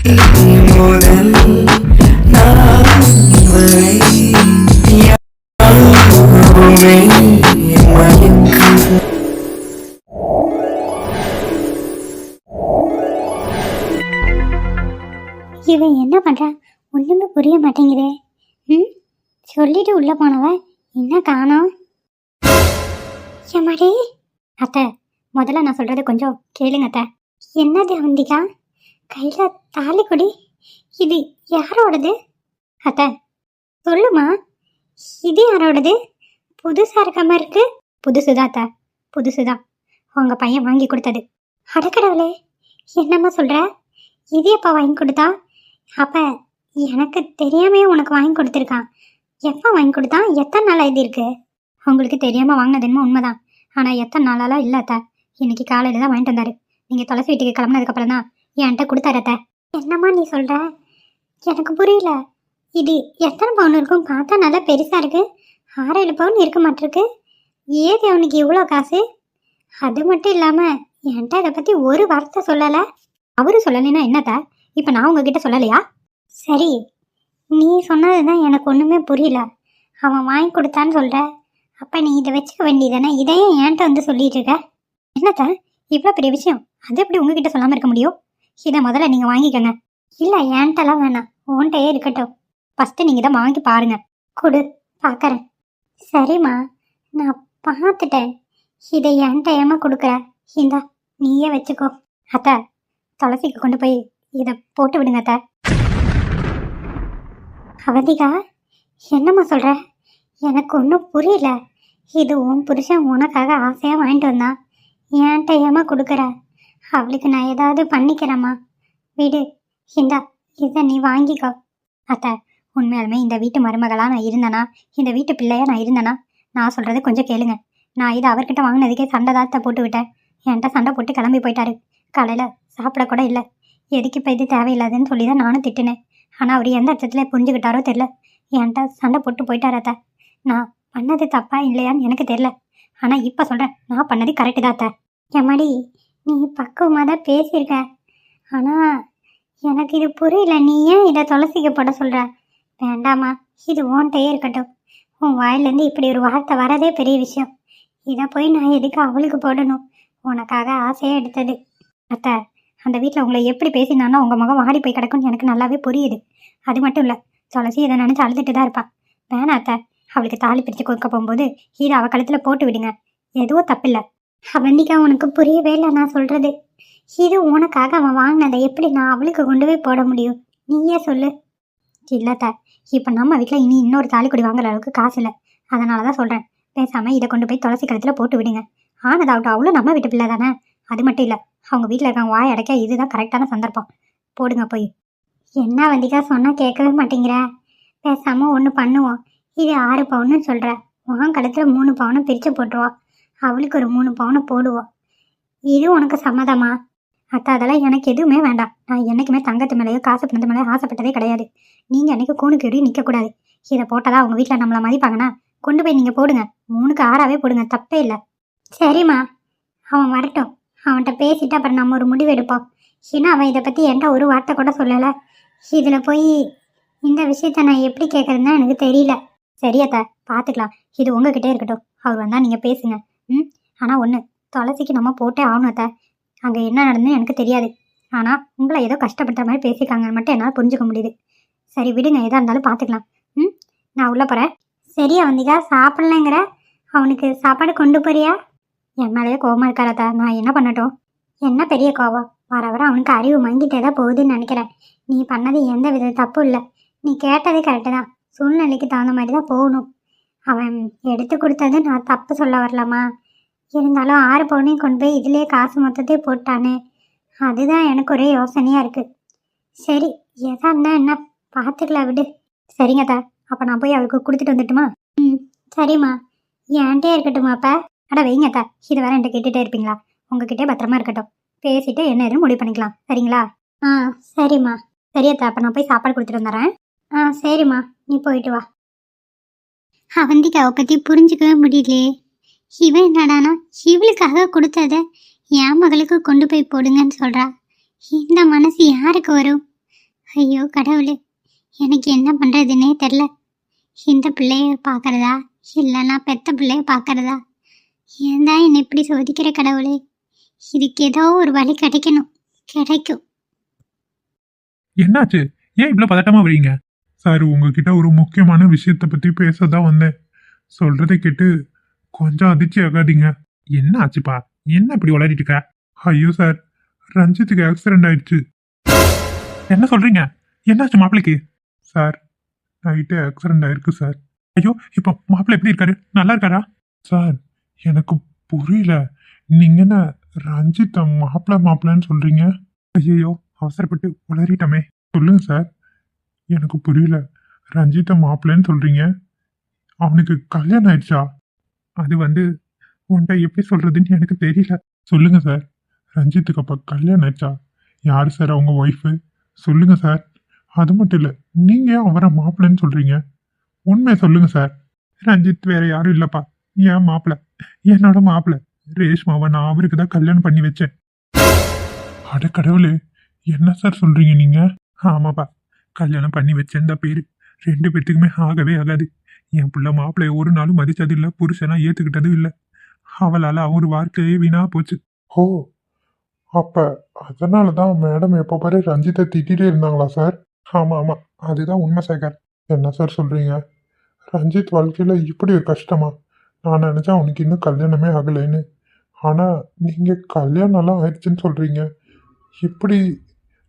முதல் நான் வரை யாருமே மயக்கம். இவன் என்ன பண்ணுறான் ஒன்றுமே புரிய மாட்டேங்குதே. சொல்லிட்டு உள்ளே போனவன் என்ன காணோம். எம்மாடி அத்தை, முதல்ல நான் சொல்கிறது கொஞ்சம் கேளுங்க அத்தை. என்னது அவந்திகா கையில் தாலி கொடி, இது யாரோடது? அத்தை சொல்லுமா, இது யாரோடது? புதுசாக இருக்க மாதிரி இருக்கு. புதுசுதான் அத்தை, புதுசுதான். உங்கள் பையன் வாங்கி கொடுத்தது. அடக்கடவுளே, என்னம்மா சொல்கிற? இது எப்போ வாங்கி கொடுத்தா? அப்போ எனக்கு தெரியாமே உனக்கு வாங்கி கொடுத்துருக்கான். எப்போ வாங்கி கொடுத்தான்? எத்தனை நாளாக இது இருக்கு? உங்களுக்கு தெரியாமல் வாங்கினதுன்னு உண்மைதான், ஆனால் எத்தனை நாளாலாம் இல்லை அத்தை. இன்னைக்கு காலையில் தான் வாங்கிட்டு வந்தார். நீங்கள் துளசி வீட்டுக்கு கிளம்புனதுக்கப்புறம் தான் என்கிட்ட கொடுத்தாரு அத்தை. என்னம்மா நீ சொல்கிற? எனக்கு புரியல. இது எத்தனை பவுன் இருக்கும்? பார்த்தா நல்லா பெருசாக இருக்குது. 6-7 பவுன் இருக்க மாட்டிருக்கு. ஏது அவனுக்கு இவ்வளோ காசு? அது மட்டும் இல்லாமல் என்கிட்ட இதை பற்றி ஒரு வார்த்தை சொல்லலை. அவரு சொல்லலைன்னா என்னத்த? இப்போ நான் உங்ககிட்ட சொல்லலையா? சரி, நீ சொன்னது தான் எனக்கு ஒன்றுமே புரியல. அவன் வாங்கி கொடுத்தான்னு சொல்கிற, அப்போ நீ இதை வச்சுக்க வேண்டியதானே? இதையே என்கிட்ட வந்து சொல்லிட்டு இருக்க. என்னத்த இவ்வளோ பெரிய விஷயம், அது எப்படி உங்ககிட்ட சொல்லாமல் இருக்க முடியும்? இதை முதல்ல நீங்கள் வாங்கிக்கோங்க. இல்லை என்கிட்டலாம் வேணாம், உன்கிட்டயே இருக்கட்டும். ஃபஸ்ட்டு நீங்கள் இதை வாங்கி பாருங்க. கொடு, பார்க்குறேன். சரிம்மா, நான் பார்த்துட்டேன். இதை என்கிட்ட ஏமா கொடுக்குற? இந்தா நீயே வச்சுக்கோ. அத்தை, துளசிக்கு கொண்டு போய் இதை போட்டு விடுங்க அத்தை. அவதிகா, என்னம்மா சொல்கிற? எனக்கு ஒன்றும் புரியல. இது உன் புருஷன் உனக்காக ஆசையாக வாங்கிட்டு வந்தான், என்கிட்ட ஏமா கொடுக்குற? அவளுக்கு நான் ஏதாவது பண்ணிக்கிறேம்மா, விடு. இந்தா இதை நீ வாங்கிக்கோ. அத்தை, உண்மையாலுமே இந்த வீட்டு மருமகளாக நான் இருந்தேனா, இந்த வீட்டு பிள்ளையா நான் இருந்தேனா, நான் சொல்கிறது கொஞ்சம் கேளுங்க. நான் இதை அவர்கிட்ட வாங்கினதுக்கே சண்டை தாத்த போட்டு விட்டேன். என்கிட்ட சண்டை போட்டு கிளம்பி போயிட்டாரு. காலையில் சாப்பிடக்கூட இல்லை. எதுக்கு இப்போ இது தேவையில்லாதுன்னு சொல்லி தான் நானும் திட்டினேன். ஆனால் அவர் எந்த அர்த்தத்தில் புரிஞ்சுக்கிட்டாரோ தெரில, என்கிட்ட சண்டை போட்டு போயிட்டார் அத்தை. நான் பண்ணது தப்பா இல்லையான்னு எனக்கு தெரில, ஆனால் இப்போ சொல்கிறேன், நான் பண்ணது கரெக்டு தான் அத்தை. எம்மாடி, நீ பக்குவமாக தான் பேசியிருக்க, ஆனால் எனக்கு இது புரியல. நீ ஏன் இதை துளசிக்க போட சொல்கிற? வேண்டாமா, இது உன்கிட்டயே இருக்கட்டும். உன் வாயிலேருந்து இப்படி ஒரு வார்த்தை வரதே பெரிய விஷயம். இதை போய் நான் எதுக்கு அவளுக்கு போடணும்? உனக்காக ஆசையாக எடுத்தது. அத்தை, அந்த வீட்டில் உங்களை எப்படி பேசினானோ உங்கள் முகம் வாடி போய் கிடக்கும்னு எனக்கு நல்லாவே புரியுது. அது மட்டும் இல்லை, துளசி இதை நினச்சி அழுதுட்டு தான் இருப்பான். வேணா அத்தை, அவளுக்கு தாலி பிரித்து கொடுக்க போகும்போது இதை அவள் கழுத்தில் போட்டு விடுங்க. எதுவும் தப்பில்லை. அவந்திக்கா, உனக்கு புரியவே இல்லை நான் சொல்கிறது. இது உனக்காக அவன் வாங்கினதை எப்படி நான் அவளுக்கு கொண்டு போய் போட முடியும்? நீயே சொல்லு. இல்லைத்த, இப்போ நம்ம வீட்டில் இனி இன்னொரு தாலி கொடி வாங்குற அளவுக்கு காசு இல்லை. அதனால தான் சொல்கிறேன், பேசாமல் இதை கொண்டு போய் துளசி கழுத்தில் போட்டு விடுங்க. ஆனதாகட்டும், அவளும் நம்ம வீட்டு பிள்ளை தானே. அது மட்டும் இல்லை, அவங்க வீட்டில் இருக்காங்க வாய் அடைக்க இதுதான் கரெக்டான சந்தர்ப்பம். போடுங்க போய். என்ன வந்திக்கா சொன்னால் கேட்கவே மாட்டேங்கிற? பேசாமல் ஒன்று பண்ணுவோம். இது 6 பவுன்னு சொல்கிற, உன் கழுத்தில் 3 பவுனை பிரித்து போட்டுருவோம். அவளுக்கு ஒரு 3 பவுனை போடுவோம். இது உனக்கு சம்மதமா? அத்தை, அதெல்லாம் எனக்கு எதுவுமே வேண்டாம். நான் என்றைக்குமே தங்கத்து மேலேயோ காசு பணத்து மேலேயோ ஆசைப்பட்டதே கிடையாது. நீங்கள் என்றைக்கு கூணுக்கு எடி நிற்கக்கூடாது. இதை போட்டதா அவங்க வீட்டில் நம்மளை மதிப்பாங்கன்னா கொண்டு போய் நீங்கள் போடுங்க. 3க்கு 6ஆவே போடுங்க, தப்பே இல்லை. சரிம்மா, அவன் வரட்டும். அவன்கிட்ட பேசிட்டு அப்புறம் நம்ம ஒரு முடிவு எடுப்போம். ஏன்னா அவன் இதை பற்றி என்கிட்ட ஒரு வார்த்தை கூட சொல்லலை. இதில் போய் இந்த விஷயத்த நான் எப்படி கேட்குறதுன்னு எனக்கு தெரியல. சரியத்த, பார்த்துக்கலாம். இது உங்ககிட்டே இருக்கட்டும். அவர் வந்தால் நீங்கள் பேசுங்க. ஆனால் ஒன்று, துளசிக்கு நம்ம போட்டே ஆகணும் அத்தை. அங்கே என்ன நடந்துன்னு எனக்கு தெரியாது. ஆனால் உங்களை ஏதோ கஷ்டப்படுற மாதிரி பேசியிருக்காங்கன்னு மட்டும் என்னால் புரிஞ்சுக்க முடியுது. சரி விடுங்க, எதாக இருந்தாலும் பார்த்துக்கலாம். நான் உள்ளே போகிறேன். சரியா வந்திக்கா, சாப்பிட்லங்கிற? அவனுக்கு சாப்பாடு கொண்டு போறியா? என் மேலேயே கோபமாக இருக்காரத்தா, நான் என்ன பண்ணட்டும்? என்ன பெரிய கோபம்? வர வர அவனுக்கு அறிவு மங்கிட்டே தான் போகுதுன்னு நினைக்கிறேன். நீ பண்ணது எந்த வித தப்பும் இல்லை. நீ கேட்டதே கரெக்டு தான். சூழ்நிலைக்கு தகுந்த மாதிரி தான் போகணும். அவன் எடுத்து கொடுத்தது நான் தப்பு சொல்ல வரலாமா? இருந்தாலும் 6 பவுனையும் கொண்டு போய் இதிலே காசு மொத்தத்தையும் போட்டானே, அதுதான் எனக்கு ஒரே யோசனையாக இருக்குது. சரி, எதா இருந்தால் என்ன, பார்த்துக்கலாம், விடு. சரிங்கத்தா, அப்போ நான் போய் அவளுக்கு கொடுத்துட்டு வந்துட்டுமா? சரிம்மா. என்கிட்டே இருக்கட்டுமா அப்போ? அட வைங்கத்தா, இது வேற என்கிட்ட கேட்டுகிட்டே இருப்பீங்களா? உங்ககிட்டே பத்திரமா இருக்கட்டும். பேசிட்டு என்ன எதுவும் முடிவு பண்ணிக்கலாம். சரிங்களா? சரிம்மா. சரியத்தா, அப்போ நான் போய் சாப்பாடு கொடுத்துட்டு வந்துடுறேன். சரிம்மா, நீ போயிட்டு வா. அவந்திக்காவை பற்றி புரிஞ்சுக்கவே முடியலையே. இவன் என்னடானா இவளுக்காக கொடுத்தத என் மகளுக்கு கொண்டு போய் போடுங்கன்னு சொல்கிறா. இந்த மனசு யாருக்கு வரும்? ஐயோ கடவுளே, எனக்கு என்ன பண்ணுறதுன்னே தெரில. இந்த பிள்ளைய பார்க்கறதா இல்லைன்னா பெத்த பிள்ளைய பார்க்கறதா? ஏன் தான் என்னை இப்படி சோதிக்கிற கடவுளே? இதுக்கு ஏதோ ஒரு வழி கிடைக்கணும். கிடைக்கும். என்னாச்சு? ஏன் இவ்வளவு பதட்டமா வரீங்க? சார், உங்ககிட்ட ஒரு முக்கியமான விஷயத்தை பத்தி பேசதான் வந்தேன். சொல்றதை கேட்டு கொஞ்சம் அதிர்ச்சி ஆகாதீங்க. என்ன ஆச்சுப்பா? என்ன இப்படி உளறிட்டு இருக்க? ஐயோ சார், ரஞ்சித்துக்கு ஆக்சிடென்ட் ஆயிடுச்சு. என்ன சொல்றீங்க? என்னாச்சு மாப்பிளைக்கு? சார், நைட்டே ஆக்சிடென்ட் ஆயிருக்கு சார். ஐயோ, இப்போ மாப்பிள்ளை எப்படி இருக்காரு? நல்லா இருக்காரா? சார், எனக்கு புரியல. நீங்க என்ன ரஞ்சித்த மாப்பிள்ளைன்னு சொல்றீங்க? ஐயோ, அவசரப்பட்டு உளறிட்டமே. சொல்லுங்க சார், எனக்கு புரியல. ரஞ்சித்த மாப்பிள்ளைன்னு சொல்றீங்க, அவனுக்கு கல்யாணம் ஆயிடுச்சா? அது உன்கிட்ட எப்படி சொல்றதுன்னு எனக்கு தெரியல. சொல்லுங்க சார், ரஞ்சித்துக்கு அப்ப கல்யாணம் ஆயிடுச்சா? யாரு சார் அவங்க ஒய்ஃபு? சொல்லுங்க சார். அது மட்டும் இல்ல, நீங்க ஏன் அவரை மாப்பிள்ளைன்னு சொல்றீங்க? உண்மையை சொல்லுங்க சார். ரஞ்சித் வேற யாரும் இல்லப்பா, என் மாப்பிள்ளை, என்னோட மாப்பிள்ளை ரேஷ்மாவை நான் அவருக்கு தான் கல்யாணம் பண்ணி வச்சேன். அட கடவுளே, என்ன சார் சொல்றீங்க நீங்க? ஆமாப்பா, கல்யாணம் பண்ணி வச்சேன் தான் பேரு. 2 பேத்துக்குமே ஆகவே ஆகாது. என் புள்ள மாப்பிள்ளைய ஒரு நாளும் மதிச்சது இல்ல, புருஷனா ஏத்துக்கிட்டதும் இல்ல. அவளால அவர் வாழ்க்கையே வீணா போச்சு. ஓ, அப்ப அதனாலதான் மேடம் எப்ப பாரு ரஞ்சித்தை திட்டிட்டே இருந்தாங்களா சார்? ஆமா ஆமா, அதுதான் உண்மை சேகர். என்ன சார் சொல்றீங்க? ரஞ்சித் வாழ்க்கையில இப்படி ஒரு கஷ்டமா? நான் நினைச்சேன் அவனுக்கு இன்னும் கல்யாணமே ஆகலைன்னு. ஆனா நீங்க கல்யாணம் எல்லாம் ஆயிடுச்சுன்னு சொல்றீங்க. இப்படி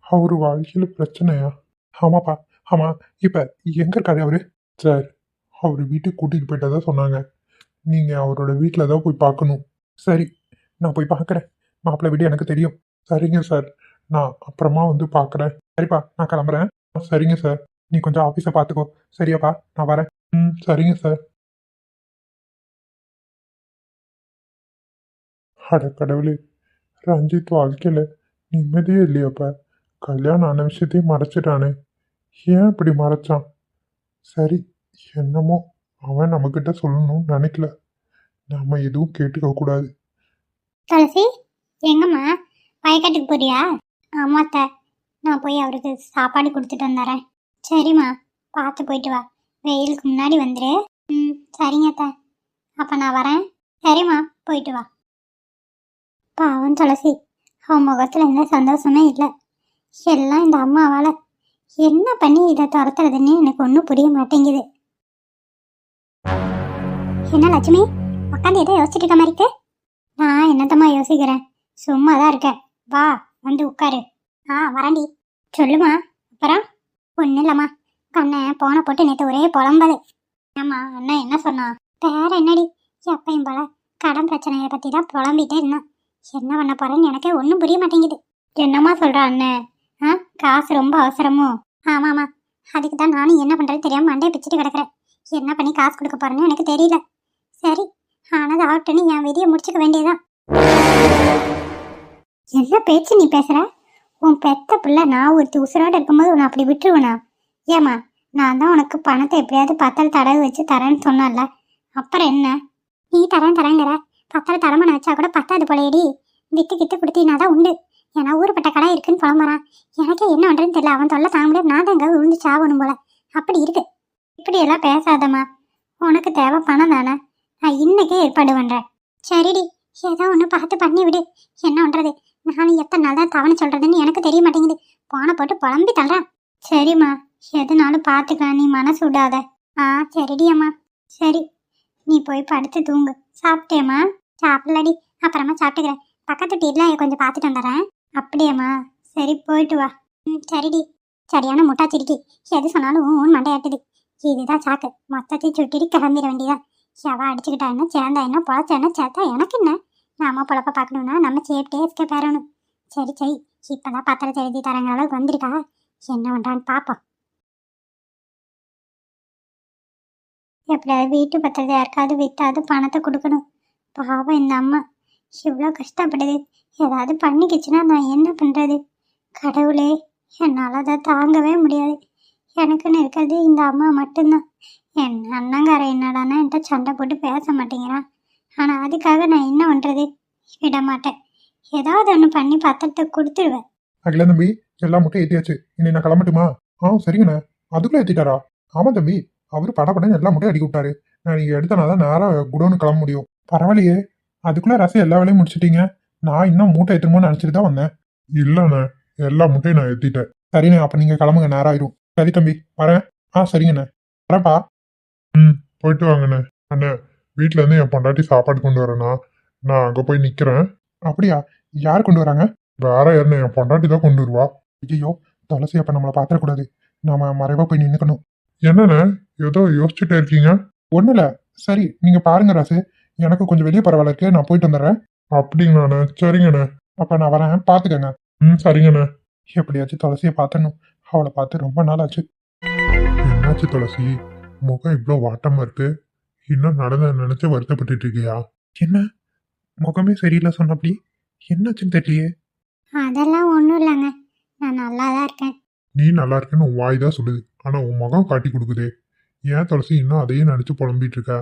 அவரு வாழ்க்கையில பிரச்சனையா? ஆமாப்பா, ஆமா. இப்ப எங்க இருக்காரு அவரு? சார், அவரு வீட்டுக்கு கூட்டிட்டு போயிட்டதா சொன்னாங்க. நீங்க அவரோட வீட்டில் தான் போய் பார்க்கணும். சரி, நான் போய் பார்க்குறேன். மாப்பிள்ளை வீடு எனக்கு தெரியும். சரிங்க சார், நான் அப்புறமா பார்க்குறேன். சரிப்பா, நான் கிளம்புறேன். சரிங்க சார், நீ கொஞ்சம் ஆஃபீஸை பார்த்துக்கோ. சரியாப்பா, நான் வரேன். ம், சரிங்க சார். அட கடவுளே, ரஞ்சித் வாழ்க்கையில நிம்மதியே இல்லையாப்பா. கல்யாணம் ஆன விஷயத்தையும் மறைச்சிட்டானே. ஏன் இப்படி மறைச்சான்? சரி, என்னமோ அவன் நம்மக்கிட்ட சொல்லணும்னு நினைக்கல. நாம எதுவும் கேட்டுக்க கூடாது. துளசி, எங்கம்மா? வயக்காட்டுக்கு போறியா? ஆமாத்த, நான் போய் அவருக்கு சாப்பாடு கொடுத்துட்டு வந்துடுறேன். சரிம்மா, பார்த்து போயிட்டு வா. வெயிலுக்கு முன்னாடி வந்துரு. ம், சரிங்க அத்தை. அப்போ நான் வரேன். சரிம்மா, போயிட்டு வா. பாவம் துளசி, அவன் முகத்தில் எந்த சந்தோஷமே இல்லை. எல்லாம் இந்த அம்மாவால். என்ன பண்ணி இதை துரத்துறதுன்னு எனக்கு ஒன்றும் புரிய மாட்டேங்குது. என்ன லட்சுமி, உட்காந்து எதோ யோசிச்சுட்டு இருக்க மாதிரி இருக்கு? நான் என்னத்தம்மா யோசிக்கிறேன், சும்மா தான் இருக்கேன். வா, வந்து உட்காரு. வரண்டி. சொல்லுமா. அப்புறம் ஒன்றும் இல்லைம்மா, அண்ணன் போன போட்டு நேற்று ஒரே புலம்பது. ஆமா, அண்ணன் என்ன சொன்னான்? வேற என்னடி, எப்பயும் போல கடன் பிரச்சனையை பற்றி தான் புலம்பிட்டே இருந்தான். என்ன பண்ண போறேன்னு எனக்கே ஒன்றும் புரிய மாட்டேங்குது. என்னம்மா சொல்கிறா அண்ணன்? காசு ரொம்ப அவசரமோ? ஆமாம்மா, அதுக்கு தான் நானும் என்ன பண்ணுறது தெரியாமல் மண்டையை பிச்சுட்டு கிடக்குறேன். என்ன பண்ணி காசு கொடுக்க போறேன்னு எனக்கு தெரியல. சரி, ஆனது ஆகட்டுன்னு என் விதியை முடிச்சுக்க வேண்டியதான். என்ன பேச்சு நீ பேசுற? உன் பெத்த பிள்ளை நான் ஒருத்தி உசுரோடு இருக்கும்போது உன்னை அப்படி விட்டுருவனா? ஏமா, நான் தான் உனக்கு பணத்தை எப்படியாவது பத்தல் தடவை வச்சு தரேன்னு சொன்னல, அப்புறம் என்ன? நீ தரேங்கிற பத்தல் தரமான வச்சா கூட பத்தாது போலையடி. வித்து கித்து கொடுத்தீங்கன்னா தான் உண்டு. ஏன்னா ஊருப்பட்ட கடை இருக்குன்னு புலம்புறான். எனக்கே என்ன பண்ணுறதுன்னு தெரியல. அவன் தொல்லை தாங்க முடியாது. நான் தான் எங்கே விழுந்து சாவணும் போல அப்படி இருக்கு. இப்படியெல்லாம் பேசாதம்மா, உனக்கு தேவை பணம் தானே. நான் இன்னைக்கே ஏற்பாடு பண்ணுறேன். சரிடி, ஏதோ ஒன்று பார்த்து பண்ணி விடு. என்ன பண்ணுறது, நானும் எத்தனை நாள் தான் தவணை சொல்கிறதுன்னு எனக்கு தெரிய மாட்டேங்குது. போனை போட்டு புலம்பி தள்ளுறேன். சரிம்மா, எதுனாலும் பார்த்துக்கலாம், நீ மனசு விடாத. சரிடி அம்மா. சரி, நீ போய் படுத்து தூங்கு. சாப்பிட்டேம்மா? சாப்பிடலடி, அப்புறமா சாப்பிட்டுக்கிறேன். பக்கத்து டீலாம் கொஞ்சம் பார்த்துட்டு வந்துடுறேன். அப்படியேம்மா, சரி போயிட்டு வா. ம், சரிடி. சரியான முட்டாச்சிருக்கி, எது சொன்னாலும் ஊன் மண்டையாட்டுது. இதுதான் சாக்கு, மொத்தத்தையும் சுட்டிட்டு கிளம்பிட வேண்டியதான். எவா அடிச்சுக்கிட்டா என்ன, சேர்ந்தா என்ன, பொழைச்சா என்ன, சேர்த்தா எனக்கு என்ன? நாம பொழப்ப பார்க்கணும்னா நம்ம சேஃப்டியே இருக்க பேரணும். சரி சரி, இப்போதான் பத்திரத்தை எழுதி தரங்கிற அளவுக்கு வந்திருக்கா. என்ன பண்ணுறான்னு பார்ப்போம். எப்படியாவது வீட்டு பத்திரத்தை யாருக்காவது விட்டாவது பணத்தை கொடுக்கணும். பாவம் இந்த அம்மா இவ்வளோ கஷ்டப்படுது. ஏதாவது பண்ணிக்கிச்சுன்னா நான் என்ன பண்ணுறது? கடவுளே, என்னால் அதை தாங்கவே முடியாது. எனக்குன்னு இருக்கிறது இந்த அம்மா மட்டும்தான். என் அண்ணங்கார என்னடானா என்கிட்ட சண்டை போட்டு பேச மாட்டேங்கிறான். ஆனால் அதுக்காக நான் என்ன பண்ணுறது? விட மாட்டேன். ஏதாவது ஒன்று பண்ணி பத்திரத்தை கொடுத்துடுவேன். அகில தம்பி எல்லா முட்டையும் ஏற்றியாச்சு. இன்னை நான் கிளம்பட்டுமா? சரிங்கண்ணே. அதுக்குள்ள ஏற்றிட்டாரா? ஆமா தம்பி, அவரு படப்படன்னு எல்லா முட்டையும் அடிக்க விட்டாரு. நான் நீங்க எடுத்தனாதான் நேரம் குடோன்னு கிளம்ப முடியும். பரவாயில்லையே, அதுக்குள்ள ரசம் எல்லா வேலையும் முடிச்சிட்டீங்க. நான் இன்னும் மூட்டை ஏற்றுமோன்னு நினைச்சிட்டு தான் வந்தேன். இல்லண்ணே, எல்லா முட்டையும் நான் ஏத்திட்டேன். சரிண்ணே, அப்ப நீங்க கிளம்புங்க, நேரம் ஆயிரும். சரி தம்பி, வரேன். சரிங்கண்ணே, வரேன்ப்பா. போயிட்டு வாங்கண்ணே. அண்ணே, வீட்டுல இருந்து என் பொண்டாட்டி சாப்பாடு கொண்டு வரேண்ணா. நான் அங்க போய் நிக்கிறேன். அப்படியா? யார் கொண்டு வராங்க? வேற யாருன்னு, என் பொண்டாட்டி தான் கொண்டு வருவா. ஐயோ, துளசி அப்ப நம்மளை பாத்திரக்கூடாது. நாம மறைவா போய் நின்னுக்கணும். என்னண்ணே, ஏதோ யோசிச்சுட்டே இருக்கீங்க? ஒண்ணுல. சரி, நீங்க பாருங்க ராசு. எனக்கு கொஞ்சம் வெளியே பரவாயில்ல இருக்கு, நான் போயிட்டு வந்துடுறேன். அப்படிங்களாண்ணே? சரிங்கண்ணே. அப்ப நான் வரேன், பாத்துக்கங்க. சரிங்கண்ணே. எப்படியாச்சும் துளசியை பார்த்தணும். அவளை பார்த்து ரொம்ப நாள் ஆச்சு. என்னாச்சு துளசி, முகம் இவ்வளோ வாட்டமா இருக்கு? இன்னும் நடந்த நினைச்சு வருத்தப்பட்டு இருக்கியா? என்ன முகமே சரியில்லை சொன்னப்படி? என்னாச்சுன்னு தெரியலையே. அதெல்லாம் ஒன்றும் இல்லைங்க, நான் நல்லா தான் இருக்கேன். நீ நல்லா இருக்கேன்னு உன் வாய் தான் சொல்லுது, ஆனா உன் முகம் காட்டி கொடுக்குதே. ஏன் துளசி இன்னும் அதையே நினைச்சு புலம்பிட்டு இருக்க?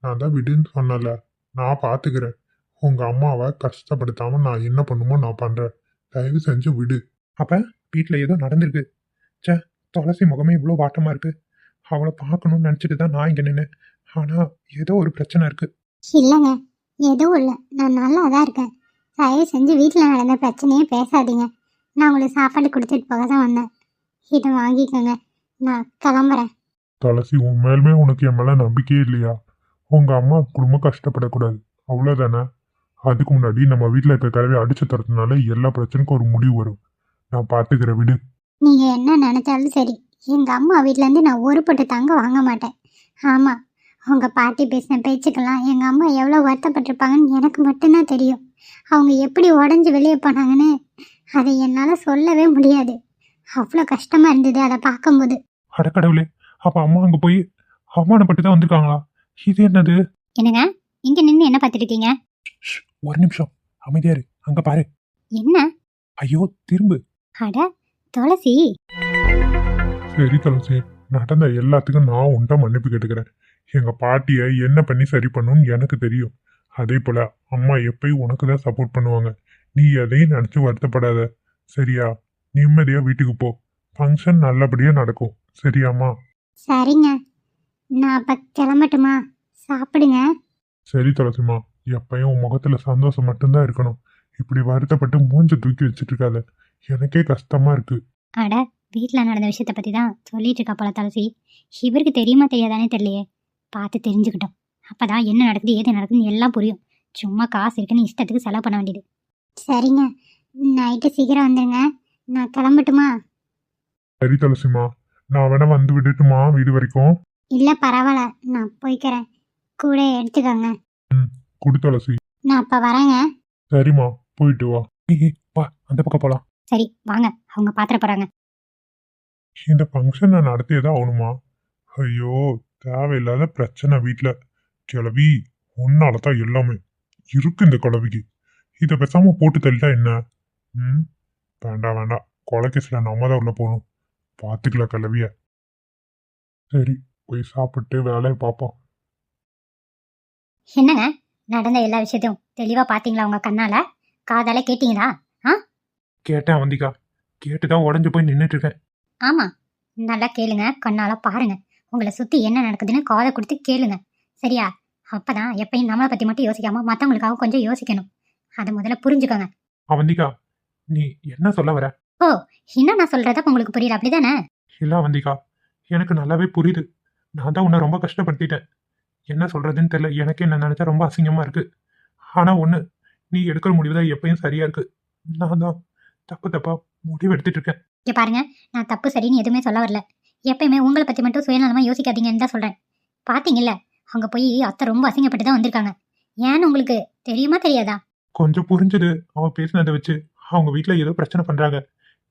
நான் தான் விடுன்னு சொன்னல, நான் பாத்துக்கிறேன். உங்க அம்மாவை கஷ்டப்படுத்தாம நான் என்ன பண்ணுமோ நான் பண்றேன். தயவு செஞ்சு விடு. அப்ப வீட்டுல ஏதோ நடந்திருக்கு. சே, துளசி முகமே இவ்வளோ வாட்டமா இருக்கு. அவளை பார்க்கணும்னு நினைச்சிட்டு தான் நான் இங்க நின்னேன். ஆனா ஏதோ ஒரு பிரச்சனை இருக்கு. இல்லைங்க, எதுவும் இல்லை, நான் நல்லா தான் இருக்கேன். தயவு செஞ்சு வீட்டில் நடந்த பிரச்சனையே பேசாதீங்க. நான் உங்களுக்கு சாப்பாடு கொடுத்துட்டு போக தான் வந்தேன். இதை வாங்கிக்கோங்க, நான் கிளம்புறேன். துளசி, உன் மேலுமே உனக்கு என் மேல நம்பிக்கையே இல்லையா? உங்க அம்மா குடும்பம் கஷ்டப்படக்கூடாது, அவ்வளவுதானே? அதுக்கு முன்னாடி நம்ம வீட்டுல இருக்க கிளவி அடிச்சு தரதுனால எல்லா பிரச்சனைக்கும் ஒரு முடிவு வரும். நான் பாத்துக்கிறேன், விடு. நீங்கள் என்ன நினச்சாலும் சரி, எங்கள் அம்மா வீட்டிலேருந்து நான் ஒரு பொட்டு தாங்க வாங்க மாட்டேன். ஆமாம், அவங்க பாட்டி பேசின பேச்சுக்கெல்லாம் எங்கள் அம்மா எவ்வளோ வருத்தப்பட்டிருப்பாங்கன்னு எனக்கு மட்டும்தான் தெரியும். அவங்க எப்படி உடஞ்சி வெளியே போனாங்கன்னு அதை என்னால் சொல்லவே முடியாது. அவ்வளோ கஷ்டமாக இருந்தது அதை பார்க்கும்போது. அடக்கடவுளே, அப்ப அம்மா அங்க போய் அவமானப்பட்டு தான் வந்திருக்காங்களா? இது என்னது? என்னங்க, இங்கே நின்று என்ன பார்த்துட்டு இருக்கீங்க? ஒரு நிமிஷம் அமைதியாரு, அங்க பாரு. என்ன? ஐயோ, திரும்பு. அட துளசி. சரி துளசி, நடந்த எல்லாத்துக்கும் நான் உன்ட்ட மன்னிப்பு கேட்டுக்கிறேன். எங்க பாட்டிய என்ன பண்ணி சரி பண்ணணும்னு எனக்கு தெரியும். அதே போல அம்மா எப்பயும் உனக்கு தான் சப்போர்ட் பண்ணுவாங்க. நீ எதையும் நினைச்சு வருத்தப்படாத, சரியா? நிம்மதியா வீட்டுக்கு போ. ஃபங்க்ஷன் நல்லபடியா நடக்கும், சரியாம்மா? சரிங்க, நான் அப்போ கிளம்பட்டுமா? சாப்பிடுங்க. சரி துளசிமா, எப்பயும் உன் முகத்துல சந்தோஷம் மட்டும்தான் இருக்கணும். இப்படி வருத்தப்பட்டு மூஞ்ச தூக்கி வச்சுட்டு இருக்காத, எனக்கே கஷ்டமா இருக்கு. அட, வீட்டில் நடந்த விஷயத்த பற்றி தான் சொல்லிட்டு இருக்கா போல துளசி. இவருக்கு தெரியுமா தெரியாதானே தெரியலையே. பார்த்து தெரிஞ்சுக்கிட்டோம், அப்பதான் என்ன நடக்குது ஏது நடக்குதுன்னு எல்லாம் புரியும். சும்மா காசு இருக்குன்னு இஷ்டத்துக்கு செலவு பண்ண வேண்டியது. சரிங்க, நைட்டு சீக்கிரம் வந்துடுங்க, நான் கிளம்பட்டுமா? சரி துளசிமா, நான் வேணா வந்து விடட்டுமா வீடு வரைக்கும்? இல்லை பரவாயில்ல, நான் போய்க்கிறேன், கூட எடுத்துக்கோங்க. குடு துளசி. நான் அப்போ வரேங்க. சரிம்மா, போயிட்டு வா. வா, அந்த பக்கம் போலாம். சரி வாங்க, அவங்க பாத்திர போகிறாங்க. இந்த ஃபங்க்ஷன் நான் நடத்தியதான் ஆகணுமா? ஐயோ, தேவையில்லாத பிரச்சனை வீட்டுல. கிளவி, உன்னாலதான் எல்லாமே இருக்கு இந்த கிளவிக்கு. இத பேசாம போட்டு தள்ளிட்டா என்ன? வேண்டாம் வேண்டாம், கொலைகேசில நம்ம தான் உள்ள போகணும். பாத்துக்கல கிளவிய. சரி, போய் சாப்பிட்டு வேலையை பார்ப்போம். என்னங்க, நடந்த எல்லா விஷயத்தையும் தெளிவா பாத்தீங்களா? உங்க கண்ணால காதால கேட்டீங்களா? கேட்டேன் வந்திக்கா, கேட்டுதான் உடஞ்சு போய் நின்றுட்டு இருக்கேன். ஆமா, நல்லா கேளுங்க, கண்ணால பாருங்க. உங்களை சுத்தி என்ன நடக்குதுன்னு காதை கொடுத்து கேளுங்க, சரியா? அப்பதான் எப்பயும் நம்மளை பத்தி மட்டும் யோசிக்காம மத்தவங்களுக்காக கொஞ்சம் யோசிக்கணும். அதை முதல்ல புரிஞ்சுக்கோங்க. அவந்திகா, நீ என்ன சொல்ல வர? ஓ, இன்னும் நான் சொல்றதா உங்களுக்கு புரியல, அப்படிதானே? இல்ல அவந்திகா, எனக்கு நல்லாவே புரியுது. நான் தான் உன்னை ரொம்ப கஷ்டப்படுத்திட்டேன். என்ன சொல்றதுன்னு தெரியல, எனக்கு என்ன நினைச்சா ரொம்ப அசிங்கமா இருக்கு. ஆனா ஒண்ணு, நீ எடுக்கிற முடிவு தான் எப்பயும் சரியா இருக்கு. நான் தான் தப்பா முடிவு எடுத்துட்டு இருக்கேன். இங்க பாருங்க, நான் தப்பு சரின்னு எதுவுமே சொல்ல வரல. எப்பயுமே உங்களை பத்தி மட்டும் சுயநலமா யோசிக்காதீங்கன்னு தான் சொல்றேன். பாத்தீங்கல்ல, அங்க போய் அத்தை ரொம்ப அசிங்கப்பட்டு தான் வந்திருக்காங்க. ஏன்னு உங்களுக்கு தெரியுமா தெரியாதா? கொஞ்சம் புரிஞ்சுது அவ பேசினதை வச்சு. அவங்க வீட்டுல ஏதோ பிரச்சனை பண்றாங்க.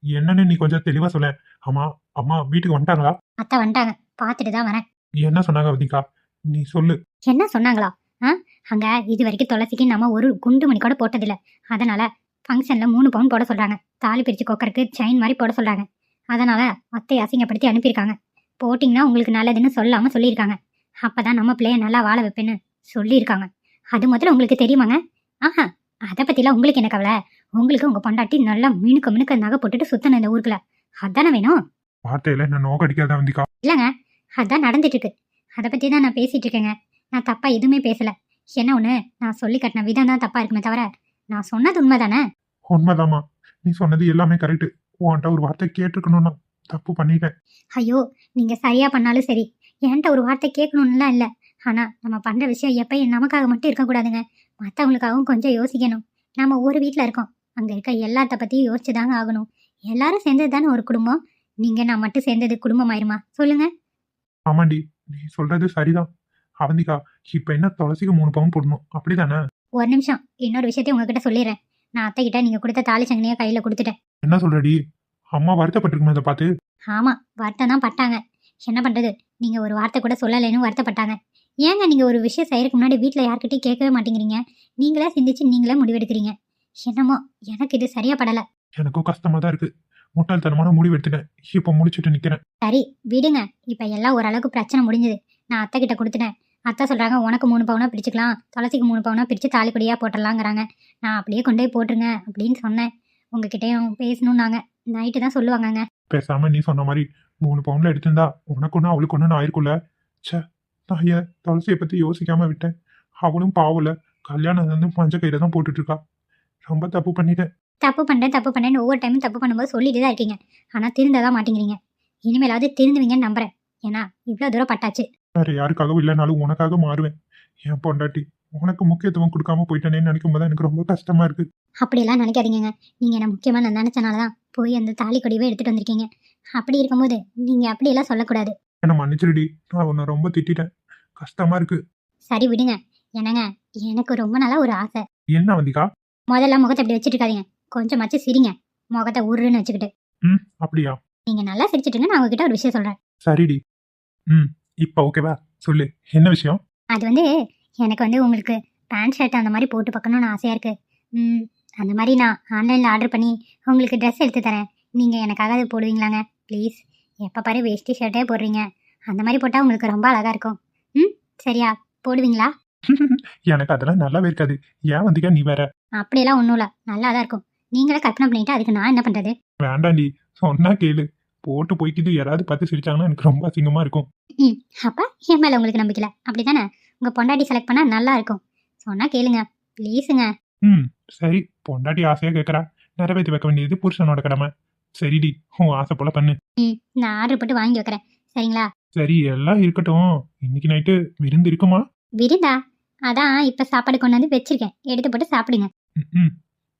என்னன்னு நீ கொஞ்சம் தெளிவா சொல்ல. ஆமா, அம்மா வீட்டுக்கு வந்துட்டாங்களா? அத்தை வந்துட்டாங்க, பாத்துட்டு தான் வரேன். என்ன சொன்னாங்க அவதிகா, நீ சொல்லு. என்ன சொன்னாங்களா? அங்க இது வரைக்கும் துளசிக்கு நம்ம ஒரு குண்டு மணி கூட போட்டதில்ல. அதனால ஃபங்க்ஷன்ல 3 பவுன் போட சொல்றாங்க. தாலி பிரிச்சு கொக்கருக்கு செயின் மாதிரி போட சொல்றாங்க. அதனால அத்தை அசிங்கப்படுத்தி அனுப்பியிருக்காங்க. போட்டிங்கன்னா உங்களுக்கு நல்லதுன்னு சொல்லாம சொல்லியிருக்காங்க. அப்பதான் நம்ம பிள்ளைய நல்லா வாழ வைப்பேன்னு சொல்லியிருக்காங்க. அது முதல்ல உங்களுக்கு தெரியுமாங்க? ஆஹா, அதை பத்திலாம் உங்களுக்கு என்ன கவலை? உங்களுக்கு உங்க பொண்டாட்டி நல்லா மினுக்க மினுக்க நகை போட்டுட்டு சுத்தணும் இந்த ஊருக்குள்ள. அதானே வேணும்? வார்த்தையில என்ன நோக்கடிக்காத வந்திக்கா. இல்லைங்க, அதான் நடந்துட்டு இருக்கு. அதை பத்தி தான் நான் பேசிட்டு இருக்கேங்க. நான் தப்பா எதுவுமே பேசல. என்ன ஒண்ணு, நான் சொல்லி கட்டின விதம் தான் தப்பா இருக்குமே தவிர நான் சொன்னது உண்மைதானே? உண்மைதாம்மா, நீ சொன்னது எல்லாமே கரெக்ட். உன்கிட்ட ஒரு வார்த்தை கேட்டிருக்கணும்னா தப்பு பண்ணிட்டேன். ஐயோ, நீங்க சரியா பண்ணாலும் சரி, என்கிட்ட ஒரு வார்த்தை கேட்கணும்லாம் இல்லை. ஆனா நம்ம பண்ற விஷயம் எப்பயும் நமக்காக மட்டும் இருக்கக்கூடாதுங்க. மற்றவங்களுக்காகவும் கொஞ்சம் யோசிக்கணும். நம்ம ஒரு வீட்டில் இருக்கோம், அங்க இருக்க எல்லாத்த பத்தியும் யோசிச்சுதாங்க ஆகணும். எல்லாரும் சேர்ந்தது தானே ஒரு குடும்பம். நீங்க நான் மட்டும் சேர்ந்தது குடும்பம் ஆயிருமா சொல்லுங்க? ஆமாண்டி, நீ சொல்றது சரிதான். அவந்திகா, இப்ப என்ன துளசிக்கு 3 பவுன் போடணும் அப்படிதானே? ஒரு நிமிஷம், இன்னொரு விஷயத்தையும் உங்ககிட்ட சொல்லிடுறேன். நான் அத்தை கிட்ட நீங்க கொடுத்த தாலி சங்கனையை கையில கொடுத்துட்டேன். என்ன சொல்றடி? அம்மா வருத்தப்பட்டிருக்குமே அதை பார்த்து. ஆமா, வருத்தம் தான் பட்டாங்க. என்ன பண்றது, நீங்க ஒரு வார்த்தை கூட சொல்லலைன்னு வருத்தப்பட்டாங்க. ஏங்க நீங்க ஒரு விஷயம் செய்யறதுக்கு முன்னாடி வீட்டில் யார்கிட்டயும் கேட்கவே மாட்டேங்கிறீங்க? நீங்களே சிந்திச்சு நீங்களே முடிவெடுக்கிறீங்க. என்னமோ எனக்கு இது சரியா படல. எனக்கும் கஷ்டமா தான் இருக்கு. முட்டாள்தனமான முடிவு எடுத்துட்டேன். இப்ப முடிச்சுட்டு நிக்கிறேன். சரி விடுங்க, இப்ப எல்லாம் ஓரளவுக்கு பிரச்சனை முடிஞ்சது. நான் அத்தை கிட்ட கொடுத்துட்டேன். அத்தை சொல்றாங்க உனக்கு 3 பவுனா பிரிச்சுக்கலாம், துளசிக்கு 3 பவுனா பிரிச்சு தாலி கொடியா போட்டுடலாங்கிறாங்க. நான் அப்படியே கொண்டு போய் போட்டுருங்க அப்படின்னு சொன்னேன். உங்ககிட்டயும் பேசணும்னாங்க. நைட்டு தான் சொல்லுவாங்கங்க. பேசாம நீ சொன்ன மாதிரி 3 பவுன்ல எடுத்திருந்தா உனக்கு ஒண்ணு அவளுக்கு ஒண்ணு ஆயிருக்கும்ல. ச்சே, நான் ஏன் துளசியை பத்தி யோசிக்காம விட்டேன். அவளும் பாவல, கல்யாணம் வந்து மஞ்ச கயிறை தான் போட்டுட்டு இருக்கா. ரொம்ப தப்பு பண்ணிட்டேன். தப்பு பண்ணேன்னு ஒவ்வொரு டைமும் தப்பு பண்ணும்போது சொல்லிட்டு தான் இருக்கீங்க. ஆனா திருந்ததான் மாட்டேங்கிறீங்க. இனிமேலாவது திருந்துவீங்கன்னு நம்புறேன். ஏன்னா இவ்வளவு தூரம் பட்டாச்சு. வேற யாருக்காகவும் இல்லைனாலும் உனக்காக மாறுவேன். என் பொண்டாட்டி உனக்கு முக்கியத்துவம் கொடுக்காம போயிட்டேனேன்னு நினைக்கும் போது எனக்கு ரொம்ப கஷ்டமா இருக்கு. அப்படியெல்லாம் நினைக்காதீங்க. நீங்க என்ன முக்கியமா நான் நினைச்சனாலதான் போய் அந்த தாலி கொடியவே எடுத்துட்டு வந்திருக்கீங்க. அப்படி இருக்கும்போது நீங்க அப்படியெல்லாம் சொல்லக்கூடாது. என்ன மன்னிச்சிருடி, நான் உன்னை ரொம்ப திட்டிட்டேன். கஷ்டமா இருக்கு. சரி விடுங்க. என்னங்க, எனக்கு ரொம்ப நாளா ஒரு ஆசை. என்ன வந்திகா? முதல்ல முகத்தை இப்படி வச்சுட்டு இருக்காதீங்க. கொஞ்சமாச்சு சிரிங்க. முகத்தை உருன்னு வச்சுக்கிட்டு. அப்படியா? நீங்க நல்லா சிரிச்சிட்டுங்க. நான் உங்ககிட்ட ஒரு விஷயம் சொல்றேன். சரிடி. இப்ப ஓகேவா? சொல்லு, என்ன விஷயம்? அது வந்து எனக்கு வந்து உங்களுக்கு பேண்ட் ஷர்ட் அந்த மாதிரி போட்டு பார்க்கணும்னு ஆசையா இருக்கு. அந்த மாதிரி நான் ஆன்லைனில் ஆர்டர் பண்ணி உங்களுக்கு ட்ரெஸ் எடுத்து தரேன். நீங்கள் எனக்காக அது போடுவீங்களாங்க ப்ளீஸ்? எப்போ பாரு வேஷ்டி ஷர்ட்டே போடுறீங்க. அந்த மாதிரி போட்டால் உங்களுக்கு ரொம்ப அழகாக இருக்கும். சரியா? போடுவீங்களா? எனக்கு அதெல்லாம் நல்லாவே இருக்காது. ஏன் வந்திகா நீ வேற? அப்படியெல்லாம் ஒன்றும் இல்லை, நல்லா தான் இருக்கும். நீங்களே கற்பனை பண்ணிட்டு அதுக்கு நான் என்ன பண்ணுறது? வேண்டாண்டி, சொன்னா கேளு. போட்டு போய்க்கிது யாராவது பார்த்து சிரிச்சாங்கன்னா எனக்கு ரொம்ப அசிங்கமா இருக்கும். அப்போ என் மேலே உங்களுக்கு நம்பிக்கை இல்லை அப்படி தானே? உங்கள் பொண்டாட்டி செலக்ட் பண்ணால் நல்லா இருக்கும். சொன்னால் கேளுங்க ப்ளீஸுங்க. சரி, பொண்டாட்டி ஆசையா கேட்கறா, நிறைவேற்றி வைக்க வேண்டியது புருஷனோட கடமை. சரிடி, உன் ஆசை போல பண்ணு. நான் ஆர்டர் போட்டு வாங்கி வைக்கிறேன். சரிங்களா? சரி, எல்லாம் இருக்கட்டும். இன்னைக்கு நைட்டு விருந்து இருக்குமா? விருந்தா? அதான் இப்போ சாப்பாடு கொண்டு வந்து வச்சிருக்கேன், எடுத்து போட்டு சாப்பிடுங்க.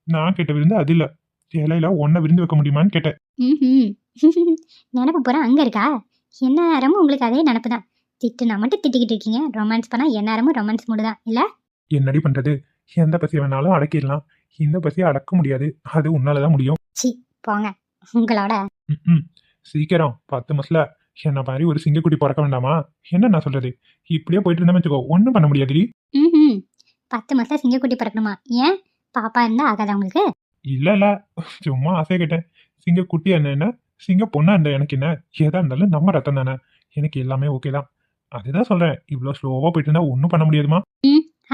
நான் கேட்ட விருந்து அது இல்ல. இலையில ஒன்ன விருந்து வைக்க முடியுமான்னு கேட்டேன். நினப்பு பூரா அங்க இருக்கா? என்ன நேரமும் உங்களுக்கு அதே நினப்பு தான். திட்டுனா மட்டும் திட்டிக்கிட்டு இருக்கீங்க, ரொமான்ஸ் பண்ணா எந்நேரமும் ரொமான்ஸ் மூடு தான் இல்ல? என்னடி பண்றது? எந்த பசி வேணாலும் அடக்கிடலாம், இந்த பசியை அடக்க முடியாது. அது உன்னாலதான் முடியும். சி போங்க உங்களோட. சீக்கிரம் 10 மாசத்துல என்ன மாதிரி ஒரு சிங்கக்குட்டி பிறக்க வேண்டாமா? என்ன நான் சொல்றது? இப்படியே போயிட்டு இருந்தா வச்சுக்கோ, ஒன்னும் பண்ண முடியாதுடி. 10 மாசத்துல சிங்கக்குட்டி பிறக்கணுமா? ஏன் பாப்பா இருந்தா ஆகாதா உங்களுக்கு? இல்ல, சும்மா ஆசையா கேட்டேன். சிங்கக்குட்டி என்ன சிங்க பொண்ணா இருந்தா எனக்கு என்ன? ஏதா இருந்தாலும் நம்ம ரத்தம் தானே. எனக்கு எல்லாமே ஓகே தான். அதுதான் சொல்றேன், இவ்வளவு ஸ்லோவா போயிட்டு இருந்தா ஒன்னும் பண்ண முடியாதுமா.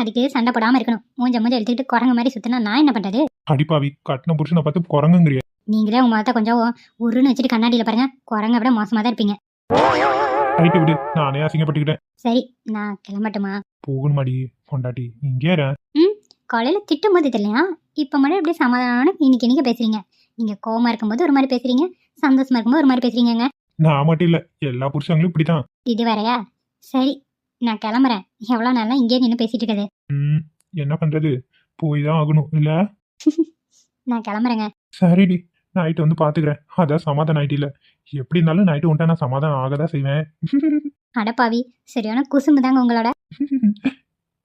அதுக்கு சண்டை போடாம இருக்கணும். மூஞ்ச எடுத்துக்கிட்டு குரங்கு மாதிரி சுத்தினா நான் என்ன பண்றது? அடிப்பாவி, கட்டின புருஷனை பார்த்து குரங்குங்கிறிய. நீங்களே உங்க முகத்தை கொஞ்சம் உருன்னு வச்சுட்டு கண்ணாடியில பாருங்க, குரங்க விட மோசமா தான் இருப்பீங்க. ரைட்டு விடு, நானே அசிங்கப்பட்டுக்கிட்டேன். சரி நான் கிளம்பட்டுமா? போகணுமாடி பொண்டாட்டி, இங்கே காலையில திட்டும் போது தெரியலையா? இப்ப மட்டும் எப்படி சமாதானம் இன்னைக்கு பேசுறீங்க? நீங்க கோவமா இருக்கும்போது ஒரு மாதிரி பேசுறீங்க, சந்தோஷமா இருக்கும்போது ஒரு மாதிரி பேசுறீங்க. நான் மட்டும் இல்ல, எல்லா புருஷங்களும் இப்படிதான். இது வேறையா? சரி நான் கிளம்புறேன். எவ்வளவு நாளா இங்கே நின்று பேசிட்டு இருக்குது? என்ன பண்றது, போய் தான் ஆகணும் இல்ல? நான் கிளம்புறேங்க. சரிடி, நைட்டு வந்து பாத்துக்கிறேன். அதான் சமாதானம் ஆயிட்டு இல்ல. எப்படி இருந்தாலும் நைட்டு உண்டா நான் சமாதானம் ஆகதான் செய்வேன். அடப்பாவி, சரியான குசும்பு தாங்க உங்களோட.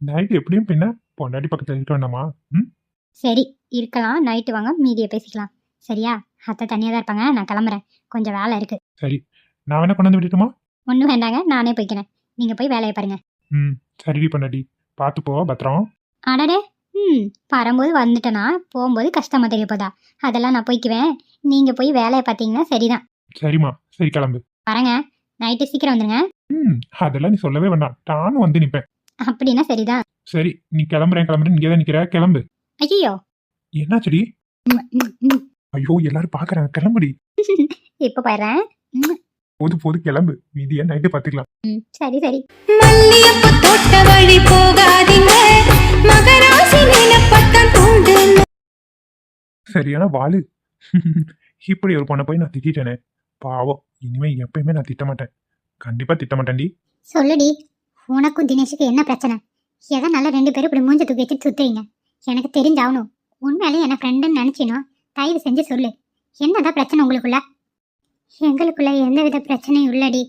நைட்டு எப்படியும் பின்ன பொண்டாட்டி பக்கத்துல இருக்க வேண்டாமா? சரி இருக்கலாம், நைட்டு வாங்க மீதியை பேசிக்கலாம். சரியா? அத்தை தனியா தான் இருப்பாங்க, நான் கிளம்புறேன். கொஞ்சம் வேலை இருக்கு. சரி, நான் வேணா கொண்டு வந்து விட்டுட்டுமா? ஒன்றும் வேண்டாங்க, நானே போய்க்கிறேன். நீங்க போய் வேலையை பாருங்க. சரிடி பொண்டாட்டி, பார்த்து போ, பத்திரம். அடடே, வரும்போது வந்துட்டேனா போகும்போது கஷ்டமா தெரிய போதா? அதெல்லாம் நான் போய்க்குவேன். நீங்க போய் வேலையை பார்த்தீங்கன்னா சரிதான். சரிம்மா, சரி கிளம்பு. வரேங்க, நைட்டு சீக்கிரம் வந்துருங்க. அதெல்லாம் நீ சொல்லவே வேண்டாம், நானும் வந்து நிப்பேன். அப்படின்னா சரிதான். சரி, நீ கிளம்புறேன் இங்கே தான் நிக்கிற, கிளம்பு. ஐயோ என்னாச்சுடி? ஐயோ எல்லாரும் பாக்குறாங்க, கிளம்புடி. இப்ப போயிடுறேன். போது கிளம்பு, மீதியா நைட்டு பாத்துக்கலாம். சரி சரி. மல்லியப்பு தோட்ட வழி போகாதீங்க, மகராசி நிலப்பட்டம் தூண்டு. சரியான வாளு. இப்படி ஒரு பொண்ணை போய் நான் திட்டேனே, பாவம். இனிமே எப்பயுமே நான் திட்ட மாட்டேன், கண்டிப்பா திட்ட மாட்டேன்டி. சொல்லுடி, உனக்கும் தினேஷுக்கு என்ன பிரச்சனை? எதனால 2 பேரும் இப்படி மூஞ்ச தூக்கி வச்சு சுத்துறீங்க? எனக்கு தெரிஞ்சாகணும். உண்மையிலே என்ன ஃப்ரெண்டுன்னு நினைச்சினோ தயவு செஞ்சு சொல்லு. என்னதான் பிரச்சனை உங்களுக்குள்ள? எங்களுக்குள்ள எந்தவித பிரச்சனையும் இல்லடி.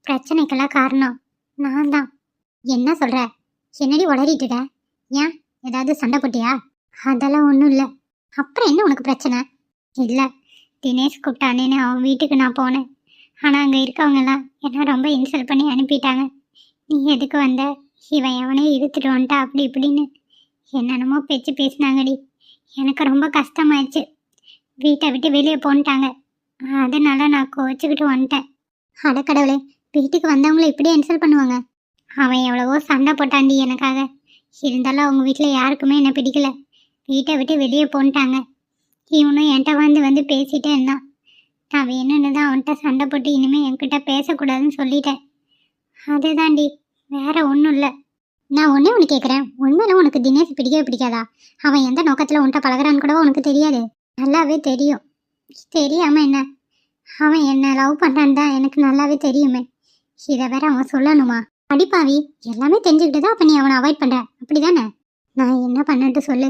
பிரச்சனைக்கெல்லாம் காரணம் நான் தான். என்ன சொல்ற? என்னடி உளறிட்டு இருக்க? ஏன் ஏதாவது சண்டை போட்டியா? அதெல்லாம் ஒன்றும் இல்லை. அப்புறம் என்ன உனக்கு பிரச்சனை? இல்லை, தினேஷ் கூப்பிட்டானேன்னு அவன் வீட்டுக்கு நான் போனேன். ஆனால் அங்கே இருக்கவங்கெல்லாம் என்ன ரொம்ப இன்சல்ட் பண்ணி அனுப்பிட்டாங்க. நீ எதுக்கு வந்த? இவன் எவனே இழுத்துட்டு வந்துட்டா அப்படி இப்படின்னு என்னென்னமோ பேச்சு பேசினாங்கடி. எனக்கு ரொம்ப கஷ்டமாயிடுச்சு. வீட்டை விட்டு வெளியே போன்ட்டாங்க. அதனால நான் கோச்சிக்கிட்டு வந்துட்டேன். அடக்கடவுளே, வீட்டுக்கு வந்தவங்கள இப்படியே இன்சல்ட் பண்ணுவாங்க? அவன் எவ்வளவோ சண்டை போட்டாண்டி எனக்காக. இருந்தாலும் அவங்க வீட்டில் யாருக்குமே என்ன பிடிக்கல. வீட்டை விட்டு வெளியே போன்ட்டாங்க. இவனும் என்கிட்ட வந்து பேசிட்டே இருந்தான். நான் வேணும்னு தான் அவன்கிட்ட சண்டை போட்டு இனிமேல் என்கிட்ட பேசக்கூடாதுன்னு சொல்லிட்டேன். அதுதாண்டி, வேற ஒன்றும் இல்லை. நான் ஒன்று கேட்குறேன், உண்மையில உனக்கு தினேஷ் பிடிக்கவே பிடிக்காதா? அவன் எந்த நோக்கத்தில் உன்கிட்ட பழகுறான்னு கூட உனக்கு தெரியாது. நல்லாவே தெரியும். தெரியாமல் என்ன, அவன் என்ன லவ் பண்ணுறான்னு தான் எனக்கு நல்லாவே தெரியுமே. இதை வேற அவன் சொல்லணுமா? அடிப்பாவி, எல்லாமே தெரிஞ்சுக்கிட்டு தான் அப்போ நீ அவனை அவாய்ட் பண்ணுற, அப்படி தானே? நான் என்ன பண்ணட்டு சொல்லு.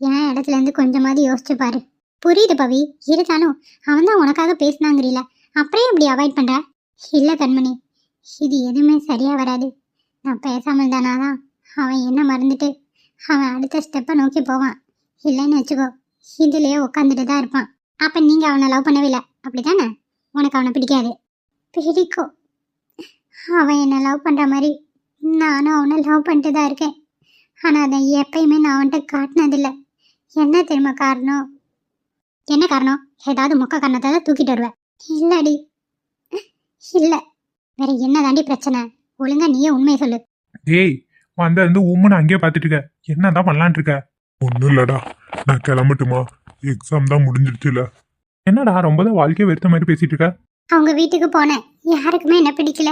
என் இடத்துலேருந்து கொஞ்சமாவது யோசிச்சு பாரு. புரியுது பவி, இருந்தாலும் அவன் தான் உனக்காக பேசினாங்கிறீல, அப்புறம் இப்படி அவாய்ட் பண்ணுற? இல்லை கண்மணி, இது எதுவுமே சரியாக வராது. நான் பேசாமல் தானாதான் அவன் என்ன மறந்துட்டு அவன் அடுத்த ஸ்டெப்பை நோக்கி போவான். இல்லைன்னு வச்சுக்கோ, இதுலேயே உட்காந்துட்டு தான் இருப்பான். அப்போ நீங்கள் அவனை லவ் பண்ணவே இல்லை, அப்படி தானே? உனக்கு அவனை பிடிக்காது? பிடிக்கும். அவன் என்னை லவ் பண்ணுற மாதிரி நானும் அவனை லவ் பண்ணிட்டு தான் இருக்கேன். ஆனால் அதை எப்பயுமே நான் அவன்கிட்ட காட்டினதில்லை. என்ன தெரியுமா காரணம்? என்ன காரணம்? ஏதாவது மொக்க காரணத்தை தான் தூக்கிட்டு வருவேன். இல்லடி, இல்லை. வேற என்ன தாண்டி பிரச்சனை? ஒழுங்கா நீயே உண்மையை சொல்லு. டேய், வந்த இருந்து உம்முன்னு அங்கேயே பார்த்துட்டு இருக்க, என்னதான் பண்ணலான் இருக்க? ஒன்றும் இல்லடா, நான் கிளம்பட்டுமா? எக்ஸாம் தான் முடிஞ்சிருச்சுல. என்னடா ரொம்ப தான் வாழ்க்கையை வெறுத்த மாதிரி பேசிட்டு இருக்க? அவங்க வீட்டுக்கு போனேன், யாருக்குமே என்ன பிடிக்கல.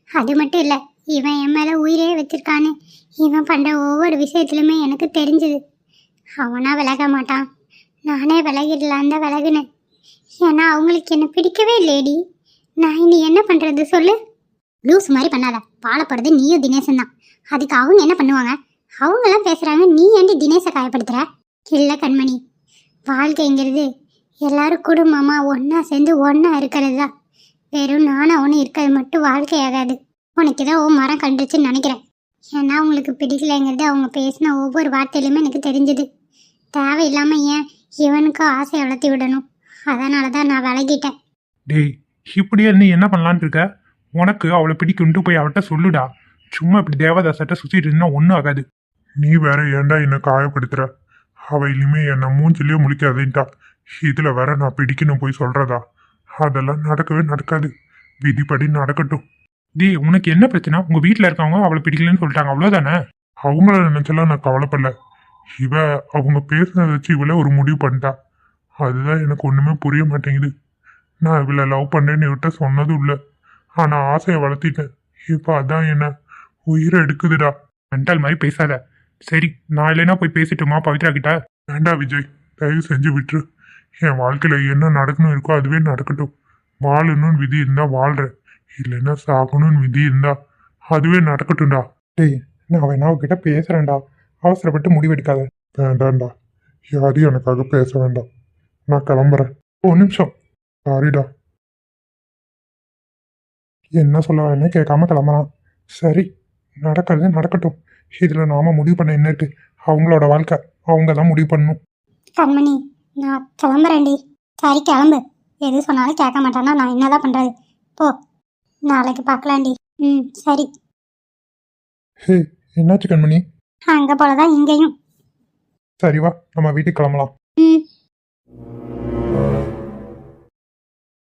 அது மட்டும் இல்லை, இவன் என் மேலே உயிரே வச்சிருக்கான்னு இவன் பண்ணுற ஒவ்வொரு விஷயத்துலையுமே எனக்கு தெரிஞ்சுது. அவனா விலக மாட்டான், நானே விலகிடலான் தான் விலகுனேன். ஏன்னா அவங்களுக்கு என்ன பிடிக்கவே இல்லையடி. நான் இனி என்ன பண்ணுறது சொல்லு? லூஸ் மாதிரி பண்ணாத. பால போகிறது நீயும் தினேசன் தான். அதுக்கு அவங்க என்ன பண்ணுவாங்க? அவங்களாம் பேசுகிறாங்க, நீ ஏண்டி தினேஷை காயப்படுத்துகிற? இல்லை கண்மணி, வாழ்க்கைங்கிறது எல்லாரும் குடும்பமாக ஒன்றா சேர்ந்து ஒன்றா இருக்கிறது தான். வெறும் நானும் அவனும் இருக்கிறது மட்டும் வாழ்க்கையாகாது. உனக்கு தான் மரம் கண்டுச்சுன்னு நினைக்கிறேன். ஏன்னா அவங்களுக்கு பிடிக்கலைங்கிறது அவங்க பேசின ஒவ்வொரு வார்த்தையிலுமே எனக்கு தெரிஞ்சுது. தேவையில்லாமல் ஏன் இவனுக்கும் ஆசையை வளர்த்தி விடணும்? அதனால தான் நான் விலகிட்டேன். டேய், இப்படியே நீ என்ன பண்ணலான் இருக்க? உனக்கு அவளை பிடிக்குன்ட்டு போய் அவட்ட சொல்லுடா. சும்மா இப்படி தேவதாசட்ட சுற்றிட்டு இருந்தா ஒன்றும் ஆகாது. நீ வேற ஏன்டா என்னை காயப்படுத்துற? அவ இனிமே என்னை மூஞ்சிலேயே முழிக்காதேன்ட்டா. இதுல வேற நான் பிடிக்கணும் போய் சொல்றதா? அதெல்லாம் நடக்கவே நடக்காது. விதிப்படி நடக்கட்டும். டேய், உனக்கு என்ன பிரச்சனை? உங்க வீட்டில் இருக்கவங்க அவளை பிடிக்கலன்னு சொல்லிட்டாங்க, அவ்வளோதானே? அவங்கள நினைச்செல்லாம் நான் கவலைப்படல. இவ அவங்க பேசுனதை வச்சு இவள ஒரு முடிவு பண்ணிட்டா. அதுதான் எனக்கு ஒண்ணுமே புரிய மாட்டேங்குது. நான் இவளை லவ் பண்ணேன்னு இவட்ட சொன்னதும் இல்லை. ஆனா ஆசையை வளர்த்திட்டேன். இப்போ அதான் என்ன உயிரை எடுக்குதுடா. மென்டல் மாதிரி பேசாத. சரி, நான் இல்லைன்னா போய் பேசிட்டுமா பவித்ரா கிட்ட? வேண்டா விஜய், தயவு செஞ்சு விட்டுரு. என் வாழ்க்கையில என்ன நடக்கணும் இருக்கோ அதுவே நடக்கட்டும். வாழணும்னு விதி இருந்தா வாழ்றேன், இல்லைன்னா சாகணும்னு விதி இருந்தா அதுவே நடக்கட்டும்டா. டேய், நான் வேணா அவகிட்ட பேசுறேன்டா, அவசரப்பட்டு முடிவெடுக்காத. வேண்டாம்டா, யாரையும் எனக்காக பேச வேண்டாம். நான் கிளம்புறேன். ஒரு நிமிஷம். சாரிடா. என்ன சொல்ல வரேன்னு கேட்காம கிளம்புறான். சரி, நடக்கிறது நடக்கட்டும். இதுல நாம முடிவு பண்ண என்ன இருக்கு? அவங்களோட வாழ்க்கை, அவங்க தான் முடிவு பண்ணணும். கண்மணி, நான் கிளம்புறேன்டி. சரி கிளம்பு. எது சொன்னாலும் கேட்க மாட்டானா நான் என்னதான் பண்ணுறது? போ, நாளைக்கு பார்க்கலாண்டி. சரி. ஹே, என்னாச்சு கண்மணி? அங்கே போலதான் இங்கேயும். சரி வா, நம்ம வீட்டுக்கு கிளம்பலாம்.